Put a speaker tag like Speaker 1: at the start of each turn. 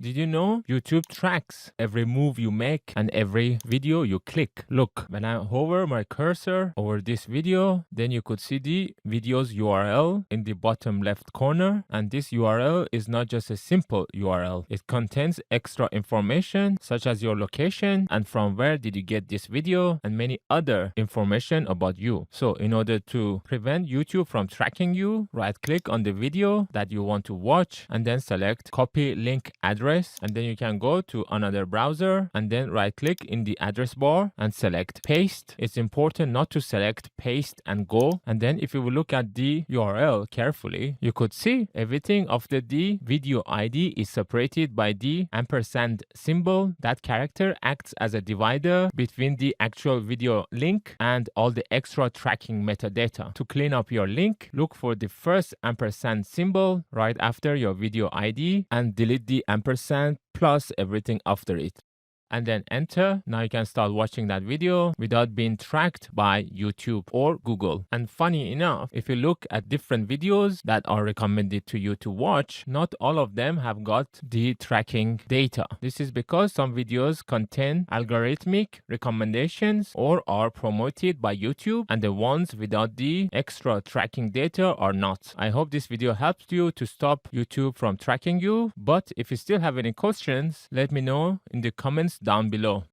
Speaker 1: Did you know YouTube tracks every move you make and every video you click? Look, when I hover my cursor over this video, then you could see the video's URL in the bottom left corner. And this URL is not just a simple URL. It contains extra information such as your location and from where did you get this video and many other information about you. So in order to prevent YouTube from tracking you, right click on the video that you want to watch and then select copy link address, and then you can go to another browser and then right click in the address bar and select paste. It's important not to select paste and go. And then if you will look at the URL carefully, you could see everything after the video ID is separated by the ampersand symbol. That character acts as a divider between the actual video link and all the extra tracking metadata. To clean up your link, look for the first ampersand symbol right after your video ID and delete the ampersand plus everything after it. And then enter. Now you can start watching that video without being tracked by YouTube or Google. And funny enough, if you look at different videos that are recommended to you to watch, not all of them have got the tracking data. This is because some videos contain algorithmic recommendations or are promoted by YouTube, and the ones without the extra tracking data are not. I hope this video helps you to stop YouTube from tracking you. But if you still have any questions, let me know in the comments down below.